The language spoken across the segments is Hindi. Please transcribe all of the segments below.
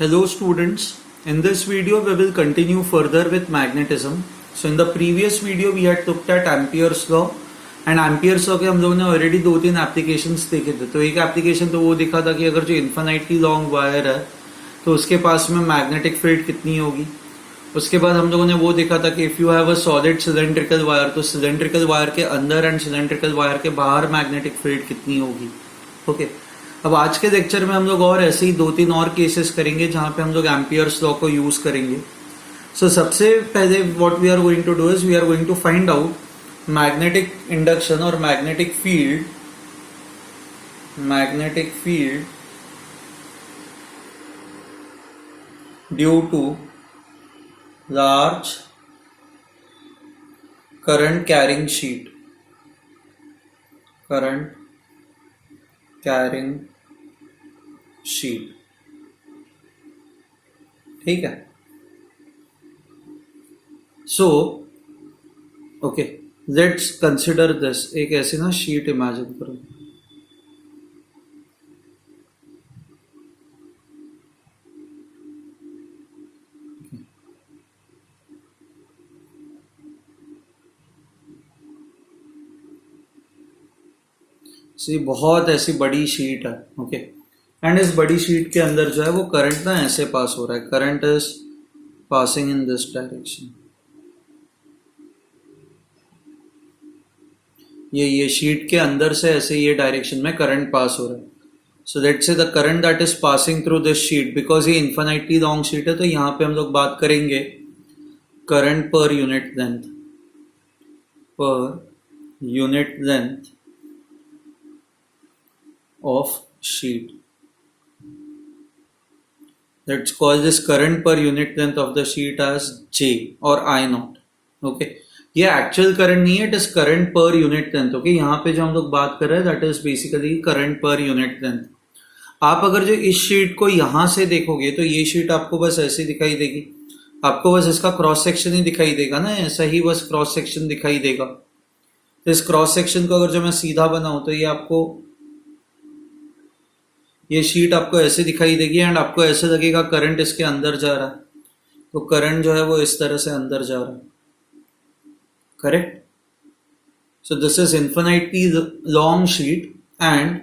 Hello students, in this video we will continue further with magnetism. So in the previous video we had looked at Ampere's law and Ampere's law के हम लोगों ने ऑलरेडी दो तीन एप्लीकेशंस देखे थे. तो एक एप्लीकेशन तो वो दिखा था कि अगर जो इन्फिनिटली लॉन्ग वायर है तो उसके पास में मैग्नेटिक फील्ड कितनी होगी. उसके बाद हम लोगों ने वो देखा था कि if you have a solid cylindrical wire तो सिलेंड्रिकल वायर के अंदर एंड सिलेंड्रिकल वायर के बाहर मैग्नेटिक फील्ड कितनी होगी. ओके अब आज के लेक्चर में हम लोग और ऐसे ही दो तीन और केसेस करेंगे जहां पे हम लोग एम्पियर्स लॉ को यूज करेंगे. सो सबसे पहले what we are going to do is we are going to find out magnetic induction और magnetic field due to large current carrying sheet. ठीक है. So okay let's consider this. एक ऐसी ना शीट इमेजिन करो. सी बहुत ऐसी बड़ी शीट है. ओके एंड इस बड़ी शीट के अंदर जो है वो करंट ना ऐसे पास हो रहा है. Current is passing in this direction. ये शीट के अंदर से ऐसे ये डायरेक्शन में करंट पास हो रहा है. So let's say the current that is passing through this sheet, because ये इन्फिनिटली लॉन्ग शीट है तो यहाँ पे हम लोग बात करेंगे current per unit length of sheet. Let's call this current per unit length of the sheet as J or I naught. Okay, ये एक्चुअल करंट नहीं है, it is current per unit length. Okay यहाँ पे जो हम लोग बात कर रहे हैं that is basically current per unit length. आप अगर जो इस शीट को यहां से देखोगे तो ये शीट आपको बस ऐसे दिखाई देगी. आपको बस इसका क्रॉस सेक्शन ही दिखाई देगा ना, ऐसा ही बस क्रॉस सेक्शन दिखाई देगा. तो इस क्रॉस सेक्शन को अगर जो मैं सीधा बनाऊं तो ये शीट आपको ऐसे दिखाई देगी एंड आपको ऐसे लगेगा करंट इसके अंदर जा रहा है. तो करंट जो है वो इस तरह से अंदर जा रहा है. Correct. So this is infinitely long sheet and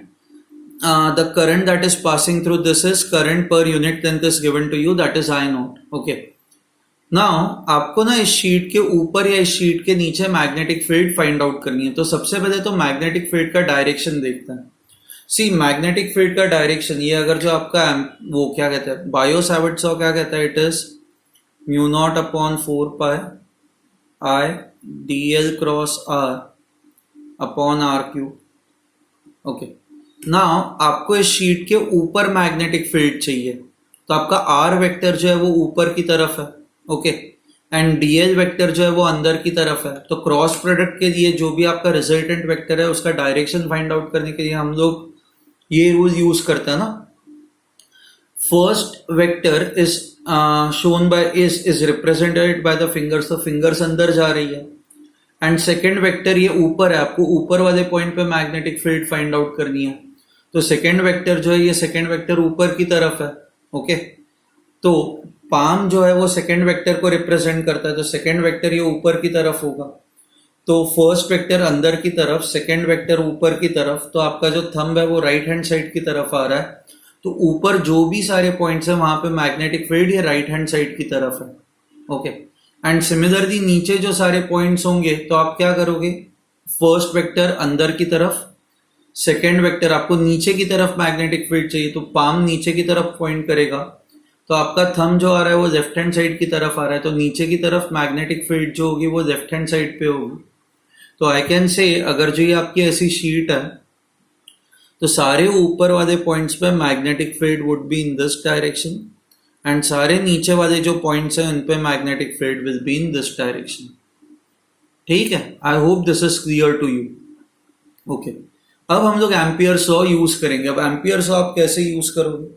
the current that is passing through this is current per unit length is given to you, that is I naught. Okay now आपको ना इस शीट के ऊपर या इस शीट के नीचे मैग्नेटिक फील्ड फाइंड आउट करनी है. तो सबसे पहले तो मैग्नेटिक फील्ड का डायरेक्शन देखते हैं. सी मैग्नेटिक फील्ड का डायरेक्शन ये अगर जो आपका वो क्या कहते हैं बायो-सावर्ट लॉ क्या कहता है, it is mu naught upon 4 pi I D L cross R upon R cube. Okay now आपको इस शीट के ऊपर मैग्नेटिक फील्ड चाहिए तो आपका आर वेक्टर जो है वो ऊपर की तरफ है. ओके एंड डीएल वेक्टर जो है वो अंदर की तरफ है. तो क्रॉस प्रोडक्ट के लिए जो भी आपका रिजल्टेंट वेक्टर है उसका डायरेक्शन फाइंड आउट करने के लिए हम लोग ये रूल यूज करते हैं ना. First vector is shown by is represented by the fingers. तो फिंगर्स अंदर जा रही है एंड सेकेंड वेक्टर ये ऊपर है. आपको ऊपर वाले पॉइंट पे मैग्नेटिक फील्ड फाइंड आउट करनी है. तो सेकेंड वेक्टर जो है ये सेकेंड वेक्टर ऊपर की तरफ है. ओके तो पाम जो है वो सेकेंड वेक्टर को रिप्रेजेंट करता है. तो सेकेंड वेक्टर ये ऊपर की तरफ होगा. तो फर्स्ट वेक्टर अंदर की तरफ, सेकेंड वेक्टर ऊपर की तरफ. तो आपका जो थंब है वो राइट हैंड साइड की तरफ आ रहा है. तो ऊपर जो भी सारे पॉइंट्स हैं वहां पे मैग्नेटिक फील्ड ये राइट हैंड साइड की तरफ है. ओके एंड सिमिलरली नीचे जो सारे पॉइंट्स होंगे तो आप क्या करोगे, फर्स्ट वेक्टर अंदर की तरफ, सेकेंड वेक्टर आपको नीचे की तरफ मैग्नेटिक फील्ड चाहिए तो पाम नीचे की तरफ पॉइंट करेगा. तो आपका थंब जो आ रहा है वो लेफ्ट हैंड साइड की तरफ आ रहा है. तो नीचे की तरफ मैग्नेटिक फील्ड जो होगी वो लेफ्ट हैंड साइड पे होगी. तो आई कैन से अगर जो ये आपकी ऐसी शीट है तो सारे ऊपर वाले पॉइंट्स पे magnetic field would be in this direction and सारे नीचे वाले जो पॉइंट्स हैं उन पे magnetic field will be in this direction. ठीक है, I hope this is clear to you. Okay अब हम लोग एम्पियर्स लॉ यूज करेंगे. अब एम्पियर्स लॉ आप कैसे यूज करोगे.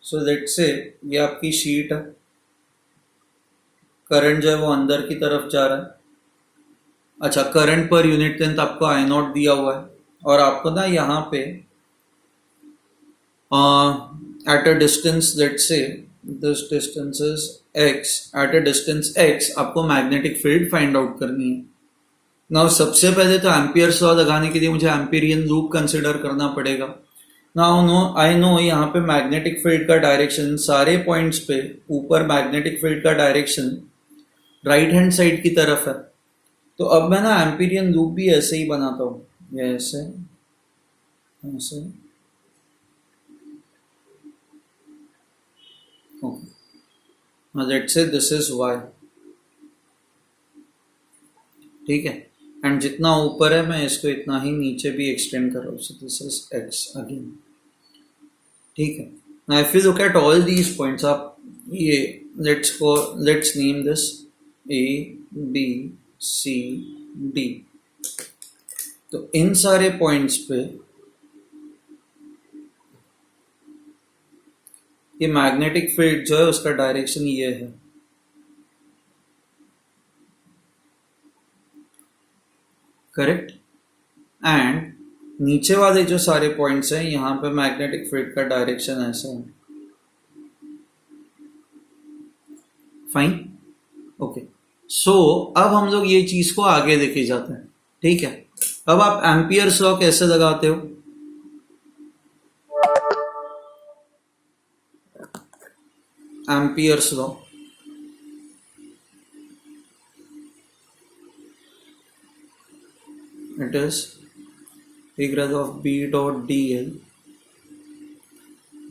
सो लेट्स से ये आपकी शीट है, करंट जो है वो अंदर की तरफ जा रहा है. अच्छा करंट पर यूनिट लेंथ आपको आई नॉट दिया हुआ है और आपको ना यहाँ पे at a distance, let's say this distance is x, at a distance x आपको मैग्नेटिक फील्ड फाइंड आउट करनी है. नाउ सबसे पहले तो एम्पियर्स लॉ लगाने के लिए मुझे एम्पिरियन लूप कंसिडर करना पड़ेगा. नाउ नो आई नो यहाँ पे मैग्नेटिक फील्ड का डायरेक्शन सारे पॉइंट्स पे ऊपर मैग्नेटिक फील्ड का डायरेक्शन राइट हैंड साइड की तरफ है. तो अब मैं ना एम्पिरियन लूप भी ऐसे ही बनाता हूँ, ये ऐसे ऐसे. Okay, now let's say this is y, ठीक है. एंड जितना ऊपर है मैं इसको इतना ही नीचे भी एक्सटेंड कर रहा हूँ. सो दिस इज x अगेन, ठीक है. Now if you look at all these points, आप ये let's name this a b c d. तो इन सारे पॉइंट्स पे ये मैग्नेटिक फील्ड जो है उसका डायरेक्शन ये है. करेक्ट. एंड नीचे वाले जो सारे पॉइंट्स हैं यहाँ पे मैग्नेटिक फील्ड का डायरेक्शन ऐसा है. Fine, okay. सो अब हम लोग ये चीज को आगे लेके जाते हैं, ठीक है. अब आप एम्पियर्स लॉ कैसे लगाते हो? Ampere's law, it is integral of b dot dl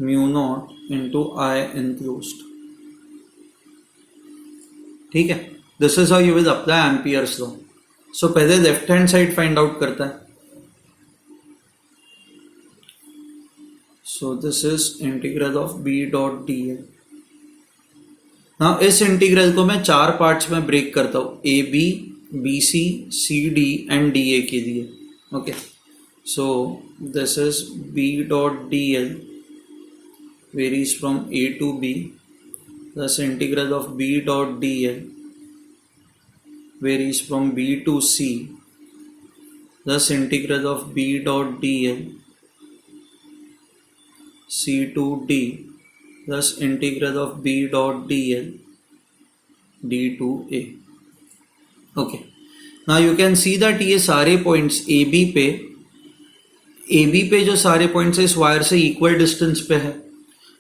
mu naught into I enclosed. ठीक है. This is how you will apply Ampere's law. So पहले left hand side find out करता है. So this is integral of b dot dl. Now इस इंटीग्रल को मैं चार पार्ट्स में ब्रेक करता हूं, A B, B C, C D and D A के लिए. Okay, so this is b dot dl varies from a to b, thus integral of b dot dl varies from b to c, thus integral of b dot dl c to d, thus integral of b dot dl d to a. Okay, now you can see that ये सारे पॉइंट्स ए बी पे जो सारे पॉइंट्स है इस वायर से इक्वल डिस्टेंस पे है.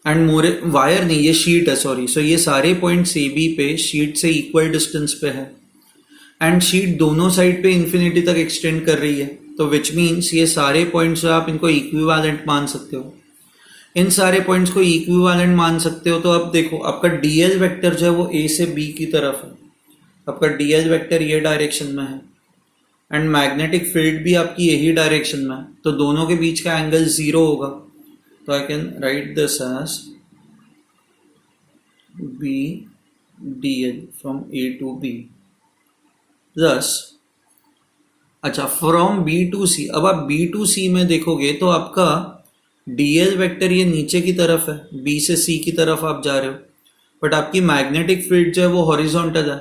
एंड मोरे वायर नहीं, ये शीट है, सॉरी. सो ये सारे पॉइंट्स ए बी पे शीट से इक्वल डिस्टेंस पे है. एंड शीट दोनों साइड पे इंफिनिटी तक एक्सटेंड कर रही है. तो विच मीन्स ये सारे पॉइंट्स आप इनको इक्विवेलेंट मान सकते हो. इन सारे पॉइंट्स को इक्विवेलेंट मान सकते हो. तो अब देखो आपका डीएल वेक्टर जो है वो ए से बी की तरफ है. आपका डीएल वेक्टर ये डायरेक्शन में है एंड मैग्नेटिक फील्ड भी आपकी यही डायरेक्शन में है. तो दोनों के बीच का एंगल 0 होगा. तो I can write this as B DL from A to B plus, अच्छा, फ्रॉम बी टू सी. अब आप बी टू सी में देखोगे तो आपका डीएल वेक्टर ये नीचे की तरफ है, बी से सी की तरफ आप जा रहे हो. बट आपकी मैग्नेटिक फील्ड जो है वो हॉरिजॉन्टल है.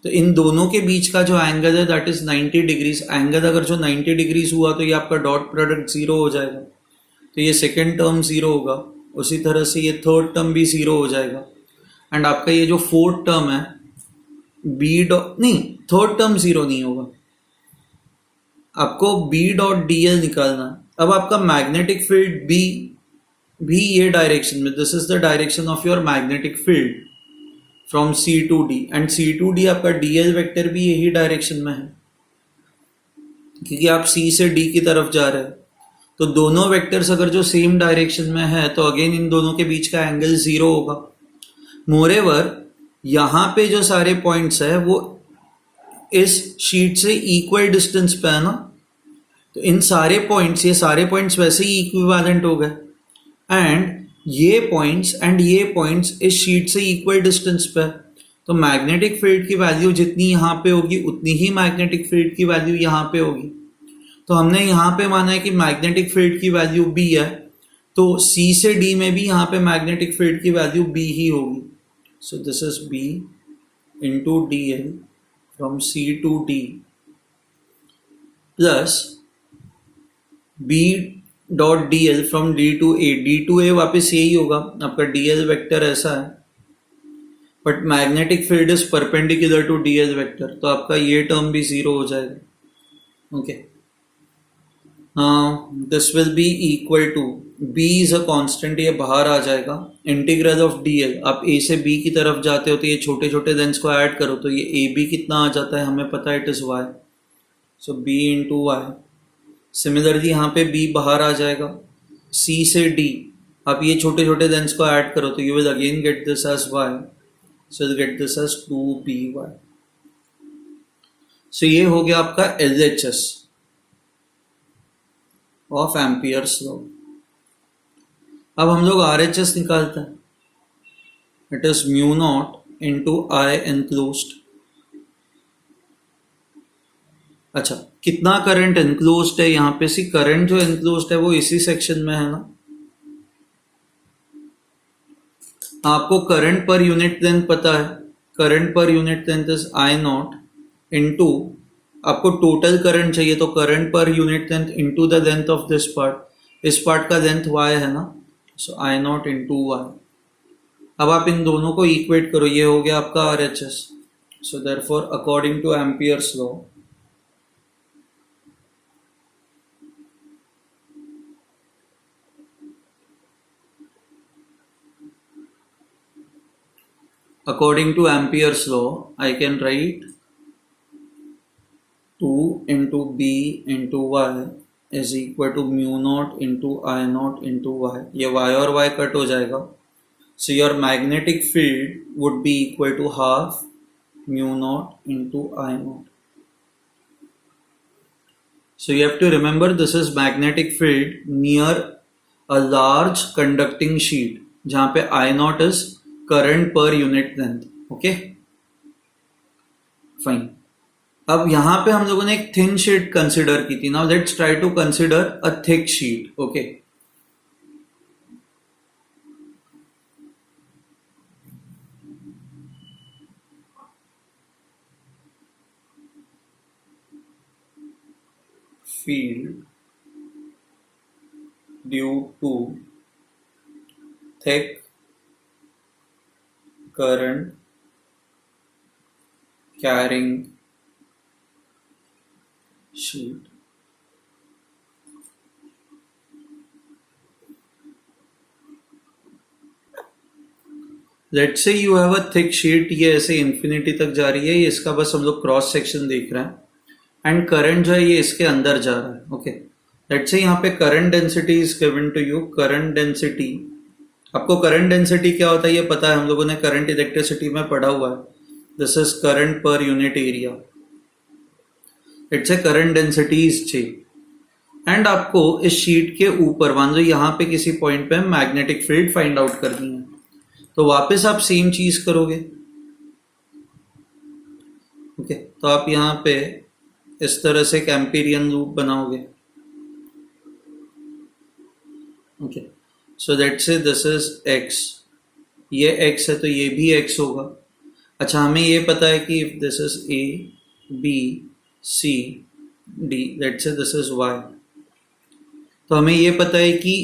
तो इन दोनों के बीच का जो एंगल है दैट इज 90 डिग्रीज. एंगल अगर जो 90 डिग्रीज हुआ तो ये आपका डॉट प्रोडक्ट 0 हो जाएगा. तो ये सेकेंड टर्म 0 होगा. उसी तरह से ये थर्ड टर्म भी 0 हो जाएगा. एंड आपका ये जो फोर्थ टर्म है बी डॉट, नहीं, थर्ड टर्म 0 नहीं होगा. आपको बी डॉट डी एल निकालना. अब आपका मैग्नेटिक फील्ड बी भी ये डायरेक्शन में, this is the direction of your magnetic field from C to D. And C to D आपका डीएल वेक्टर भी यही डायरेक्शन में है क्योंकि आप सी से डी की तरफ जा रहे हैं. तो दोनों वेक्टर्स अगर जो सेम डायरेक्शन में है तो अगेन इन दोनों के बीच का एंगल 0 होगा. मोरेवर यहाँ पे जो सारे पॉइंट्स है वो इस शीट से इक्वल डिस्टेंस पे है ना. तो इन सारे पॉइंट्स, ये सारे पॉइंट्स वैसे ही इक्विवेलेंट हो गए. एंड ये पॉइंट्स एंड ये पॉइंट्स इस शीट से इक्वल डिस्टेंस पे. तो मैग्नेटिक फील्ड की वैल्यू जितनी यहाँ पे होगी उतनी ही मैग्नेटिक फील्ड की वैल्यू यहाँ पे होगी. तो हमने यहाँ पे माना है कि मैग्नेटिक फील्ड की वैल्यू बी है, तो सी से डी में भी यहाँ पे मैग्नेटिक फील्ड की वैल्यू बी ही होगी. So this is B into D L from C to D plus B dot D L from D to A वापस यही होगा, आपका डी एल वेक्टर ऐसा है, but magnetic field is perpendicular to D L vector, तो आपका ये टर्म भी जीरो हो जाएगा। Okay, this will be equal to B is a constant, ये बाहर आ जाएगा, इंटीग्रल ऑफ डी एल, आप ए से बी की तरफ जाते हो तो ये छोटे छोटे लेंस को ऐड करो तो ये ए बी कितना आ जाता है, हमें पता है it is Y, so B into Y. Similarly यहाँ पे बी बाहर आ जाएगा, सी से डी आप ये छोटे छोटे लेंस को ऐड करो तो you will again get this as Y, so you get this as 2by। So ये हो गया आपका LHS ऑफ एम्पियर्स लॉ। अब हम लोग RHS निकालते हैं, it is mu naught into I enclosed. अच्छा, कितना करंट एनक्लोज्ड है यहाँ पे, सी करंट जो एनक्लोज्ड है वो इसी सेक्शन में है ना, आपको करंट पर यूनिट लेंथ पता है, current per unit length is I not into, आपको टोटल करंट चाहिए तो current per unit length into the length of this part, इस पार्ट का लेंथ y है ना, सो आई नॉट इंटू वाई। अब आप इन दोनों को इक्वेट करो, ये हो गया आपका RHS। So therefore according to Ampere's law, according to Ampere's law, I can write 2 into B into Y is equal to mu naught into I naught into Y। ये Y और Y कट हो जाएगा, so your magnetic field would be equal to half mu naught into I naught। So you have to remember this is magnetic field near a large conducting sheet, जहाँ पे I naught is current per unit length. Okay fine, अब यहां पे हम लोगों ने एक थिन शीट कंसिडर की थी, now let's try to consider a thick sheet. Okay, field due to thick current carrying sheet। Let's say you have a thick sheet, ये ऐसे इंफिनिटी तक जा रही है, ये इसका बस हम लोग क्रॉस सेक्शन देख रहे हैं, एंड करंट जो है ये इसके अंदर जा रहा है। ओके, लेट्स से यहाँ पे current density is given to you, current density, आपको करंट डेंसिटी क्या होता है ये पता है, हम लोगों ने करंट इलेक्ट्रिसिटी में पढ़ा हुआ है, this is current per unit area, it's a current density is J। And आपको इस शीट के ऊपर मान लो यहाँ पे किसी पॉइंट पे मैग्नेटिक फील्ड फाइंड आउट करनी है, तो वापस आप सेम चीज करोगे। ओके, तो आप यहाँ पे इस तरह से एक एम्पीरियन लूप बनाओगे। Okay, so let's say this is x, ये x है तो ये भी x होगा। अच्छा, हमें ये पता है कि if this is A B C D, let's say this is y, तो हमें ये पता है कि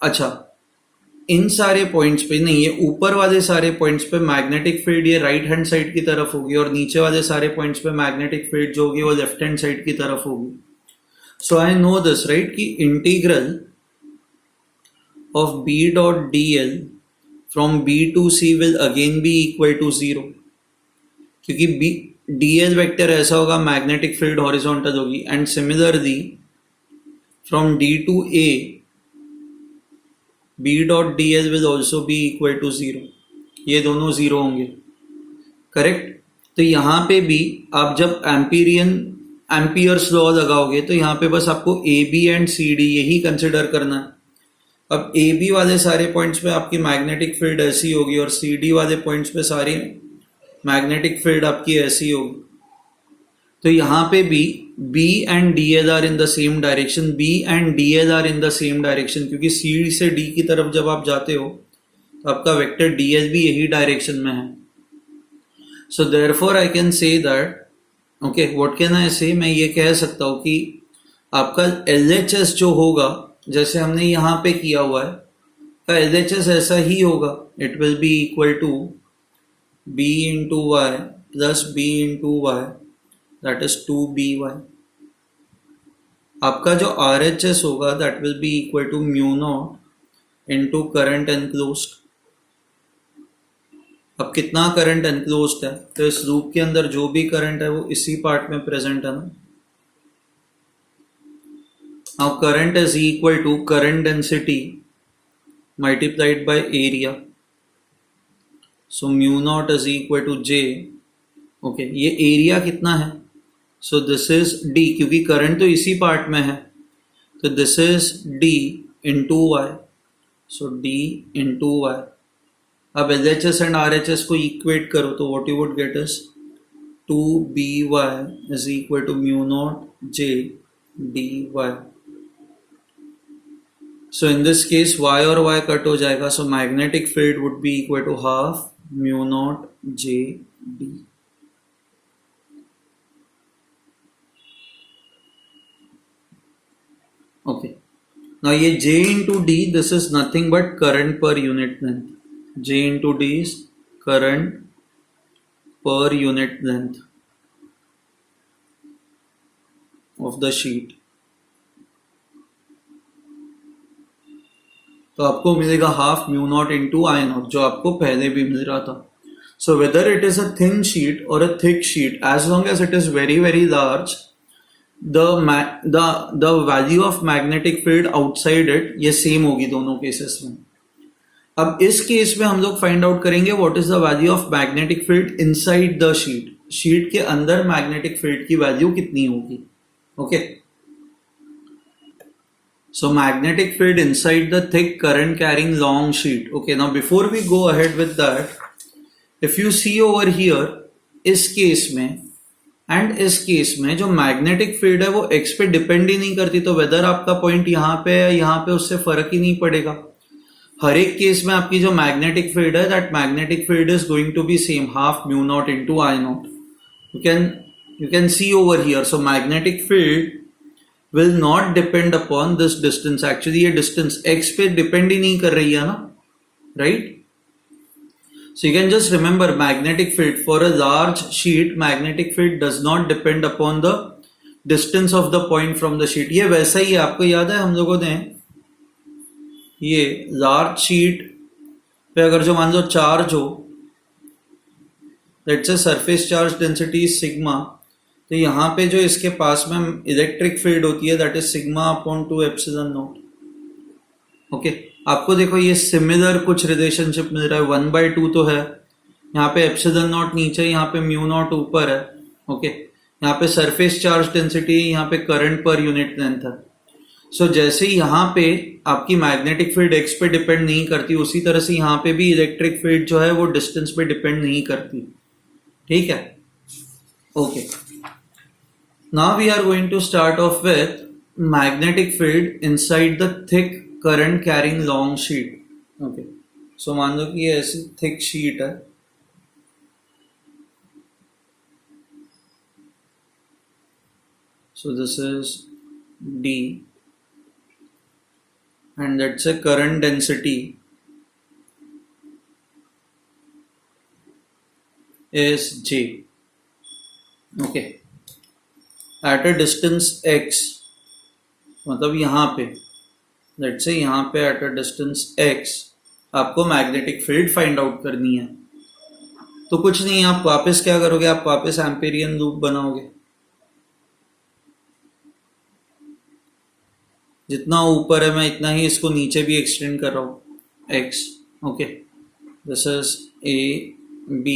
अच्छा इन सारे पॉइंट्स पे नहीं, ये ऊपर वाले सारे पॉइंट्स पे मैग्नेटिक फील्ड ये राइट हैंड साइड की तरफ होगी, और नीचे वाले सारे पॉइंट्स पे मैग्नेटिक फील्ड जो होगी वो लेफ्ट हैंड साइड की तरफ होगी। सो आई नो दिस राइट, कि integral of B dot dl from B to C will again be equal to 0, क्योंकि B dl वेक्टर ऐसा होगा, मैग्नेटिक फील्ड हॉरिजॉन्टल होगी, and similarly from D to A B dot dl will also be equal to 0, ये दोनों 0 होंगे। करेक्ट, तो यहाँ पे भी आप जब एम्पियर्स लॉ लगाओगे तो यहाँ पे बस आपको A B and C D यही कंसिडर करना है। अब ए बी वाले सारे पॉइंट्स पे आपकी मैग्नेटिक फील्ड ऐसी होगी, और सी डी वाले पॉइंट्स पे सारी मैग्नेटिक फील्ड आपकी ऐसी होगी, तो यहाँ पे भी B and D L are in the same direction, B and D L are in the same direction, क्योंकि सी से डी की तरफ जब आप जाते हो तो आपका वेक्टर डी एल भी यही डायरेक्शन में है। So therefore I can say that, okay what can I से, मैं ये कह सकता हूँ कि आपका LHS जो होगा जैसे हमने यहाँ पे किया हुआ है, का LHS ऐसा ही होगा. It will be equal to b into y plus b into y, that is 2by. आपका जो RHS होगा that will be equal to mu naught into current enclosed. अब कितना करंट एनक्लोज्ड है, तो इस लूप के अंदर जो भी करंट है वो इसी पार्ट में प्रेजेंट है ना. Now current is equal to current density multiplied by area. So mu naught is equal to J. Okay, ये एरिया कितना है? So this is D, क्योंकि करंट तो इसी पार्ट में है, तो this is D into Y. So D into Y. अब LHS and RHS को इक्वेट करो तो what you would get is 2by is equal to mu naught J dy. So in this case y और y कट हो जाएगा, so magnetic field would be equal to half mu naught J d. Okay, now ये J into D, this is nothing but current per unit length. J into D is current per unit length of the sheet. तो आपको मिलेगा half mu naught into I naught, जो आपको पहले भी मिल रहा था. So whether it is a thin sheet और a thick sheet, as long as it is very very large, the value of magnetic field outside it ये सेम होगी दोनों केसेस में. अब इस केस में हम लोग फाइंड आउट करेंगे what is the value of magnetic field inside the sheet. Sheet के अंदर मैग्नेटिक फील्ड की वैल्यू कितनी होगी. Okay, so magnetic field inside the thick current carrying long sheet. Okay, now before we go ahead with that, if you see over here, इस केस में एंड इस केस में जो मैग्नेटिक फील्ड है वो x पे डिपेंड ही नहीं करती, तो वेदर आपका पॉइंट यहाँ पे है यहाँ पे उससे फर्क ही नहीं पड़ेगा. हर एक केस में आपकी जो मैग्नेटिक फील्ड है that magnetic field is going to be same, half mu naught into I naught. You can see over here, so magnetic field will not depend upon this distance. Actually ये distance x पे depend ही नहीं कर रही है ना, right? So you can just remember magnetic field for a large sheet, magnetic field does not depend upon the distance of the point from the sheet. ये वैसा ही है, आपको याद है हम लोगों ने ये large sheet पे अगर जो मान लो चार्ज हो, let's say surface charge density is sigma, तो यहाँ पे जो इसके पास में इलेक्ट्रिक फील्ड होती है that is sigma upon 2 epsilon not. Okay, आपको देखो ये सिमिलर कुछ रिलेशनशिप मिल रहा है, 1/2 तो है, यहाँ पे एप्सिलॉन नॉट नीचे, यहाँ पे म्यू नॉट ऊपर है. ओके, यहाँ पे सरफेस चार्ज डेंसिटी, यहाँ पे करंट पर यूनिट लेंथ है. सो जैसे ही यहाँ पे आपकी मैग्नेटिक फील्ड एक्स पे डिपेंड नहीं करती, उसी तरह से यहाँ पे भी इलेक्ट्रिक फील्ड जो है वो डिस्टेंस पे डिपेंड नहीं करती. ठीक है, okay. Now we are going to start off with magnetic field inside the thick current carrying long sheet. Okay, so मान लो कि ये ऐसी thick sheet है. So this is D and that's a current density is J. Okay. At a distance x, मतलब यहाँ पे लेट्स से यहाँ पे एट अ डिस्टेंस x आपको मैग्नेटिक फील्ड फाइंड आउट करनी है. तो कुछ नहीं, आप वापस क्या करोगे, आप वापस एम्पेरियन लूप बनाओगे. जितना ऊपर है मैं इतना ही इसको नीचे भी एक्सटेंड कर रहा हूँ, x. Okay, this is A B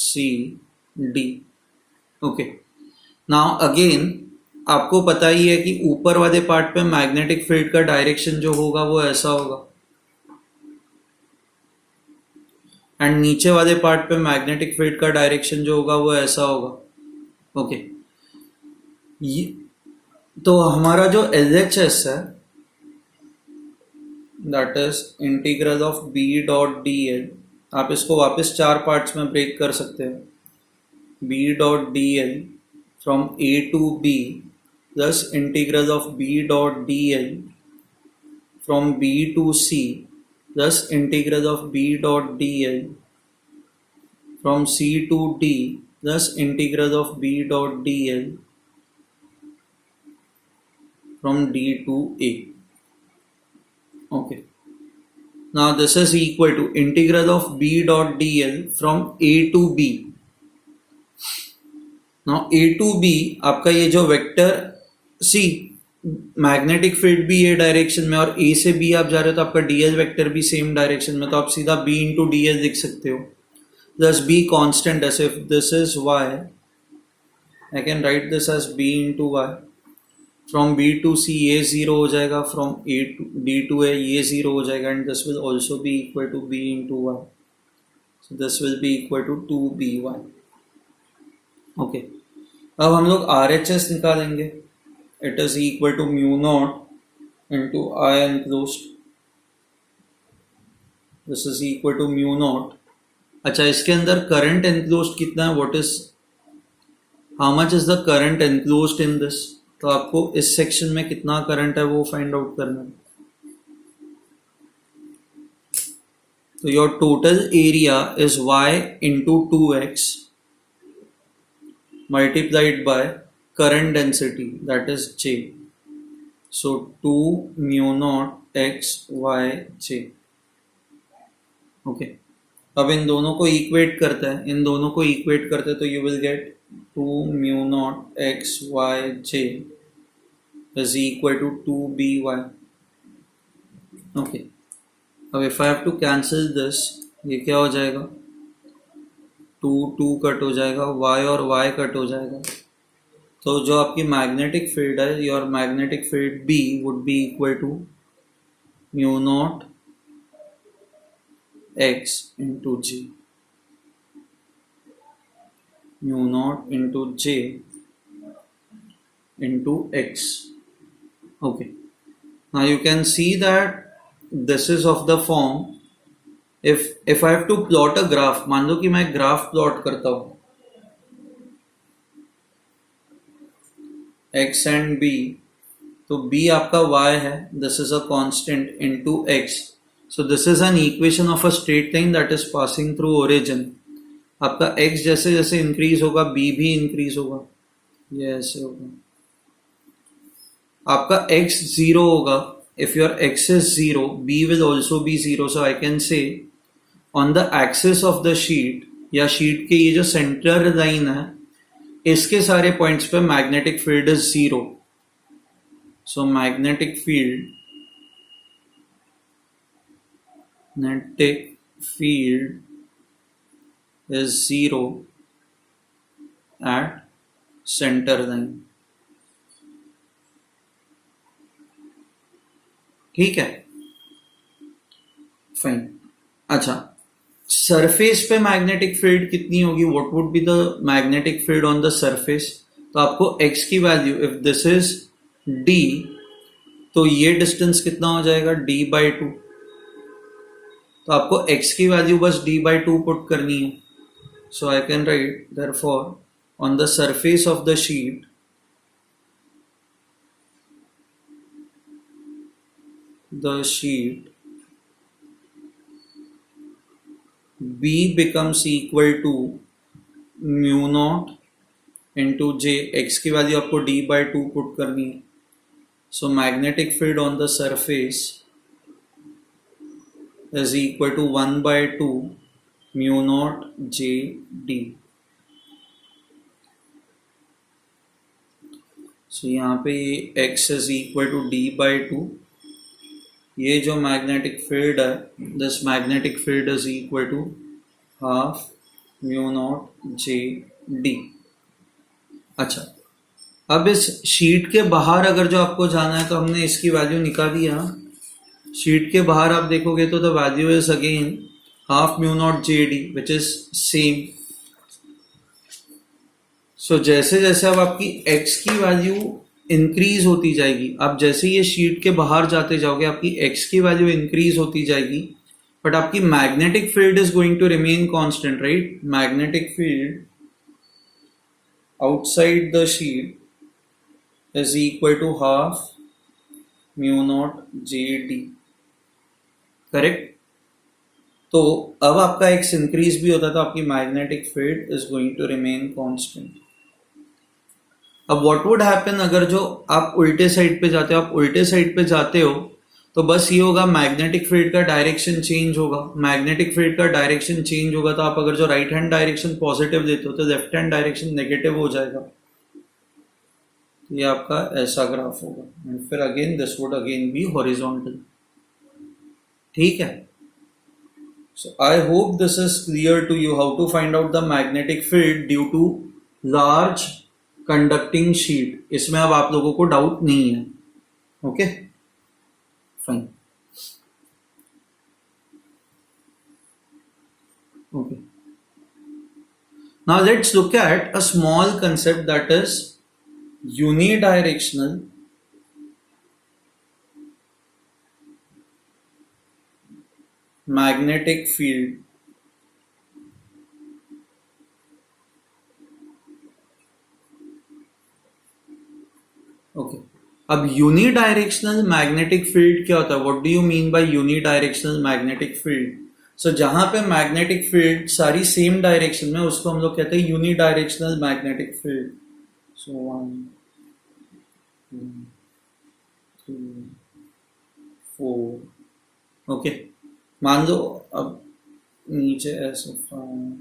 C D. Okay, now again आपको पता ही है कि ऊपर वाले पार्ट पे मैग्नेटिक फील्ड का डायरेक्शन जो होगा वो ऐसा होगा एंड नीचे वाले पार्ट पे मैग्नेटिक फील्ड का डायरेक्शन जो होगा वो ऐसा होगा. ओके, तो हमारा जो LHS है that is integral of B dot dl, आप इसको वापस 4 पार्ट्स में ब्रेक कर सकते हैं. B dot dl from A to B plus integral of B dot dl from B to C, thus integral of B dot dl from C to D, thus integral of B dot dl from D to A. Okay. Now this is equal to integral of B dot dl from A to B. Now A to B आपका ये जो वेक्टर C मैग्नेटिक फील्ड भी ये डायरेक्शन में और A से B आप जा रहे हो तो आपका dl वेक्टर भी सेम डायरेक्शन में, तो आप सीधा B इंटू dl लिख सकते हो. Thus B constant, as if this is y, I can write this as B into y. From B to C ये 0 हो जाएगा, from A to D to A ये 0 हो जाएगा, and this will also be equal to B into y. So this will be equal to 2by. Okay. अब हम लोग RHS निकालेंगे. It is equal to mu naught into I enclosed. This is equal to mu naught. अच्छा, इसके अंदर करंट एनक्लोज्ड कितना है? What is, how much is the current enclosed in this? तो आपको इस सेक्शन में कितना करंट है वो फाइंड आउट करना है. तो your total area is y into 2x multiplied by current density, that is j. So 2 mu naught x y j. Okay. अब इन दोनों को इक्वेट करता है, इन दोनों को इक्वेट करते हैं तो you will get 2 mu naught x y j is equal to 2by. Okay. अब if I have to cancel this, ये क्या हो जाएगा? 2 कट हो जाएगा, y और y कट हो जाएगा. तो जो आपकी मैग्नेटिक फील्ड है, your magnetic field B would be equal to mu naught x into j, mu naught into j into x. Okay. Now you can see that this is of the form, if I have to plot a graph, मान लो कि मैं ग्राफ प्लॉट करता हूँ x and b, तो b आपका y है, this is a constant into x. So this is an equation of a straight line that is passing through origin. आपका x जैसे जैसे इंक्रीज होगा b भी इंक्रीज होगा, ये ऐसे होगा. आपका x 0 होगा, if your x is 0 b will also be 0. So I can say on the axis of the sheet, या शीट के ये जो सेंटर लाइन है इसके सारे पॉइंट्स पे magnetic field is 0. So magnetic field is 0 at center line. ठीक है, फाइन. अच्छा, सरफेस पे मैग्नेटिक फील्ड कितनी होगी? What would be the magnetic field on the surface? तो आपको x की value, if this is d, तो ये डिस्टेंस कितना हो जाएगा? d/2. तो आपको x की वैल्यू बस d/2 पुट करनी है. So I can write therefore on the surface of the sheet b becomes equal to mu naught into j. x की वैल्यू आपको d/2 पुट करनी है. सो magnetic field on the surface is equal to 1/2 mu naught j d. So यहाँ पे ये x is equal to d/2. ये जो मैग्नेटिक फील्ड है, this magnetic field is equal to half mu naught j d. अच्छा, अब इस शीट के बाहर अगर जो आपको जाना है तो हमने इसकी वैल्यू निकाली है. शीट के बाहर आप देखोगे तो the value is again half mu naught j d which is same. So जैसे जैसे अब आपकी x की वैल्यू इंक्रीज होती जाएगी, आप जैसे ये शीट के बाहर जाते जाओगे आपकी x की वैल्यू इंक्रीज होती जाएगी, बट आपकी magnetic field is going to remain constant, right? Magnetic field outside the sheet is equal to half mu naught j d. Correct. तो अब आपका एक्स इंक्रीज भी होता है तो आपकी magnetic field is going to remain constant. अब व्हाट वुड हैपन अगर जो आप उल्टे साइड पे जाते हो, आप उल्टे साइड पे जाते हो तो बस ये होगा मैग्नेटिक फील्ड का डायरेक्शन चेंज होगा। मैग्नेटिक फील्ड का डायरेक्शन चेंज होगा तो आप अगर जो राइट हैंड डायरेक्शन पॉजिटिव देते हो तो लेफ्ट हैंड डायरेक्शन नेगेटिव हो जाएगा। ये आपका ऐसा ग्राफ होगा एंड फिर again this would again be horizontal. ठीक है। So I hope this is clear to you how to find out the magnetic field due to large conducting sheet. इसमें अब आप लोगों को डाउट नहीं है। Okay fine. Okay now let's look at a small concept that is unidirectional magnetic field। Okay अब यूनिडायरेक्शनल मैग्नेटिक फील्ड क्या होता है? What do you mean by unidirectional magnetic field? So जहां पे मैग्नेटिक फील्ड सारी सेम डायरेक्शन में, उसको हम लोग कहते हैं unidirectional magnetic field. So 1 2 3 4 okay मान लो अब नीचे ऐसे 5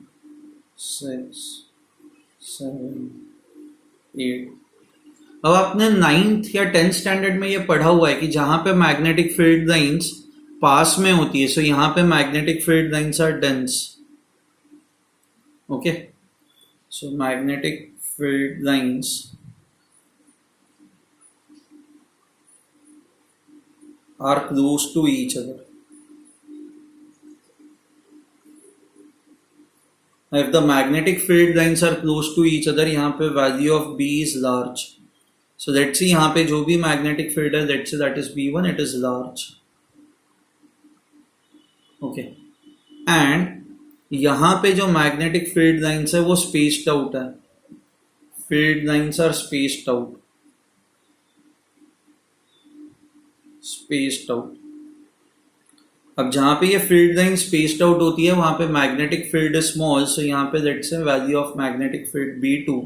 6 7 8। अब आपने 9th या 10th स्टैंडर्ड में ये पढ़ा हुआ है कि जहां पे मैग्नेटिक फील्ड लाइंस पास में होती है, सो यहां पे magnetic field lines are dense. Okay so magnetic field lines are close to each other. If the magnetic field lines are close to each other, यहाँ पे value of B is large. So let's see यहाँ पे जो भी magnetic field है, let's say that is B1, it is large. Okay. And यहाँ पे जो magnetic field lines है वो spaced out है. Field lines are spaced out. Spaced out. अब जहां पे ये फील्ड लाइन स्पेस्ड आउट होती है वहां पे मैग्नेटिक फील्ड इज स्मॉल, सो यहाँ पे let's say value of magnetic field B2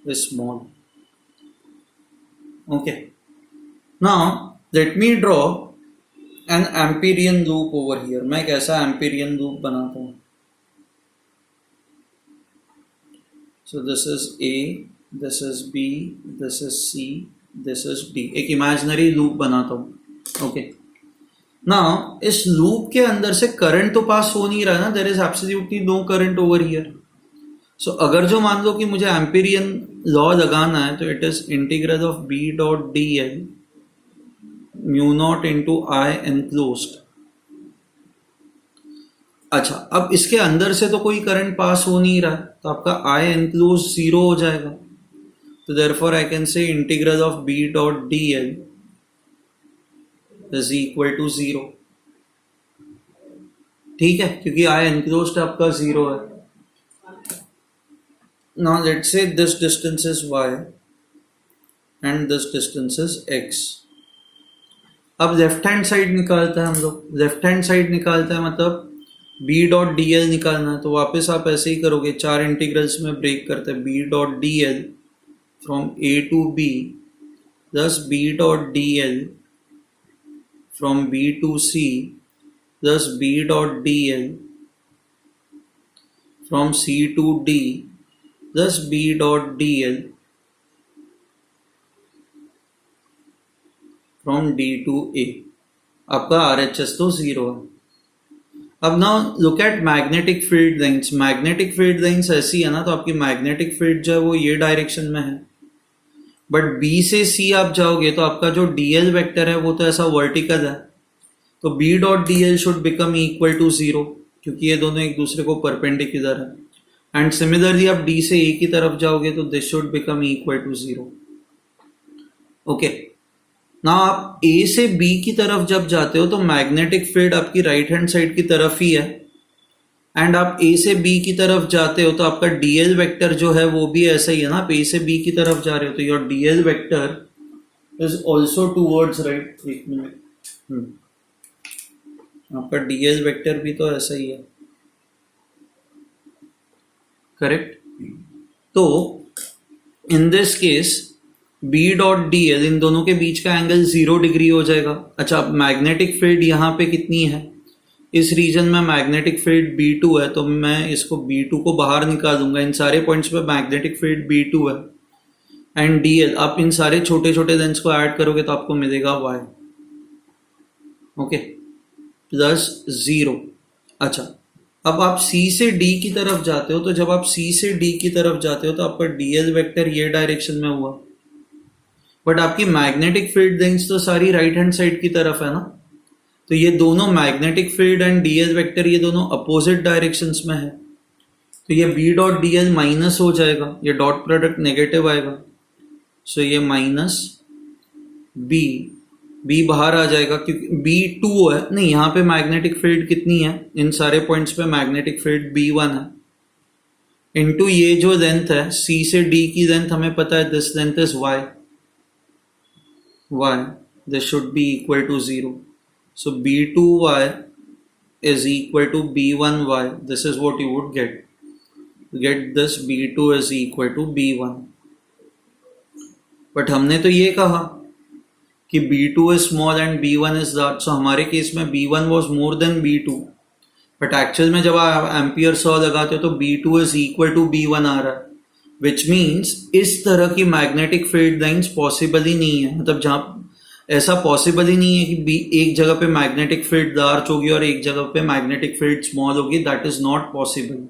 is small. Okay now let me draw an Amperian loop over here. मैं एक ऐसा एम्पीरियन लूप बनाता हूं। सो this is A, this is B, this is C, this is D। एक इमेजिनरी लूप बनाता हूं। ओके नाउ इस लूप के अंदर से करंट तो पास हो नहीं रहा ना, there is absolutely no current over here. So अगर जो मान लो कि मुझे एम्पीरियन लॉ लगाना है तो it is integral of B dot dl mu naught into I enclosed. अच्छा अब इसके अंदर से तो कोई करंट पास हो नहीं रहा तो आपका आई एनक्लोज 0 हो जाएगा। तो देयरफॉर आई कैन से integral of B dot dl is equal to 0। ठीक है क्योंकि आई एनक्लोज्ड आपका 0 है। Now let's say this distance is y and this distance is x। अब लेफ्ट हैंड साइड निकालते हैं हम लोग। लेफ्ट हैंड साइड निकालते हैं मतलब B डॉट dl निकालना है। तो वापस आप ऐसे ही करोगे, 4 इंटीग्रल्स में ब्रेक करते हैं। B dot dl from A to B plus B dot dl from B to C plus B dot dl from C to D plus B dot dl from D to A। आपका RHS तो 0 है। अब ना look at magnetic field lines. Magnetic field lines ऐसी है ना, तो आपकी मैग्नेटिक फील्ड जो है वो ये डायरेक्शन में है, बट B से C आप जाओगे तो आपका जो dl वेक्टर है वो तो ऐसा वर्टिकल है। तो B dot dl should become equal to 0 क्योंकि ये दोनों एक दूसरे को परपेंडिकुलर है। एंड सिमिलरली आप D से A की तरफ जाओगे तो this should become equal to 0। Okay now आप A से B की तरफ जब जाते हो तो मैग्नेटिक फील्ड आपकी राइट हैंड साइड की तरफ ही है, एंड आप A से B की तरफ जाते हो तो आपका dl वेक्टर जो है वो भी ऐसा ही है ना। आप A से B की तरफ जा रहे हो तो your dl vector is also towards right. एक मिनट आपका डीएल वेक्टर भी तो ऐसा ही है, करेक्ट। तो in this case B dot D L, इन दोनों के बीच का एंगल 0 डिग्री हो जाएगा। अच्छा, मैग्नेटिक फील्ड यहाँ पे कितनी है, इस रीजन में मैग्नेटिक फील्ड B2 है, तो मैं इसको B2 को बाहर निकालूंगा। इन सारे पॉइंट्स पे मैग्नेटिक फील्ड B2 है। एंड DL, आप इन सारे छोटे छोटे लेंस को ऐड करोगे तो आपको मिलेगा Y, ओके, प्लस 0। अच्छा, अब आप C से D की तरफ जाते हो, तो जब आप C से D की तरफ जाते हो तो आपका DL वेक्टर ये डायरेक्शन में हुआ, बट आपकी मैग्नेटिक फील्ड लेंस तो सारी राइट हैंड साइड की तरफ है ना, तो ये दोनों magnetic field and DL vector ये दोनों अपोजिट डायरेक्शंस में है, तो ये B dot D L minus हो जाएगा, ये डॉट प्रोडक्ट नेगेटिव आएगा, सो ये माइनस बी, बी बाहर आ जाएगा क्योंकि बी टू है, नहीं यहाँ पे मैग्नेटिक फील्ड कितनी है, इन सारे पॉइंट्स पे मैग्नेटिक फील्ड B1 है, इनटू ये जो लेंथ है C से D की लेंथ हमें पता है, this length is y, this should be equal to 0. So B2y is equal to B1y. This is what you would get. You get this B2 is equal to B1. But हमने तो ये कहा कि B2 is small and B1 is large. So हमारे केस में B1 was more than B2. But actual में जब आप एम्पियर सॉ लगाते हो तो B2 is equal to B1 आ रहा है, विच मीन्स इस तरह की मैग्नेटिक फील्ड लाइन्स पॉसिबल ही नहीं है। मतलब जहाँ ऐसा पॉसिबल ही नहीं है कि एक जगह पे मैग्नेटिक फील्ड लार्ज होगी और एक जगह पे मैग्नेटिक फील्ड स्मॉल होगी, दैट इज नॉट पॉसिबल।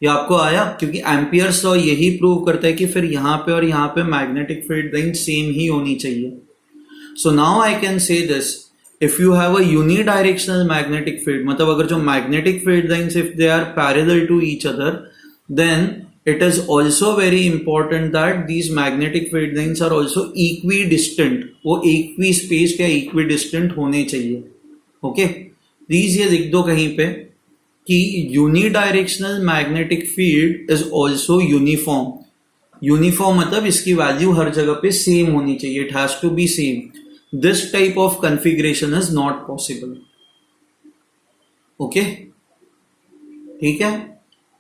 ये आपको आया, क्योंकि एम्पियर्स लॉ यही प्रूव करता है कि फिर यहाँ पे और यहाँ पे मैग्नेटिक फील्ड लाइन सेम ही होनी चाहिए। So now I can say this, if you have a unidirectional magnetic field, मतलब अगर जो magnetic field lines if they are parallel to each other, then it is also very important that these magnetic field lines are also equidistant, वो equispace या equidistant होने चाहिए, ओके। प्लीज ये लिख दो कहीं पे कि unidirectional magnetic field is also uniform. Uniform मतलब इसकी वैल्यू हर जगह पे सेम होनी चाहिए, it has to be same. This type of configuration is not possible, okay, ठीक है।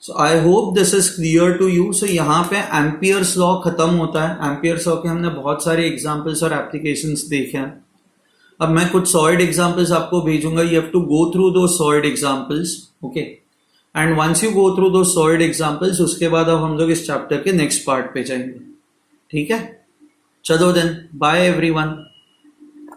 So I hope this is clear to you. So यहाँ पे एम्पियर्स लॉ खत्म होता है। एम्पियर्स लॉ के हमने बहुत सारे एग्जाम्पल्स और एप्लीकेशंस देखे हैं। अब मैं कुछ सॉलिड एग्जाम्पल्स आपको भेजूंगा, you have to go through two solid examples, ओके। And once you go through two solid examples, उसके बाद अब हम लोग इस चैप्टर के नेक्स्ट पार्ट पे जाएंगे, ठीक है। चलो देन, बाय एवरीवन।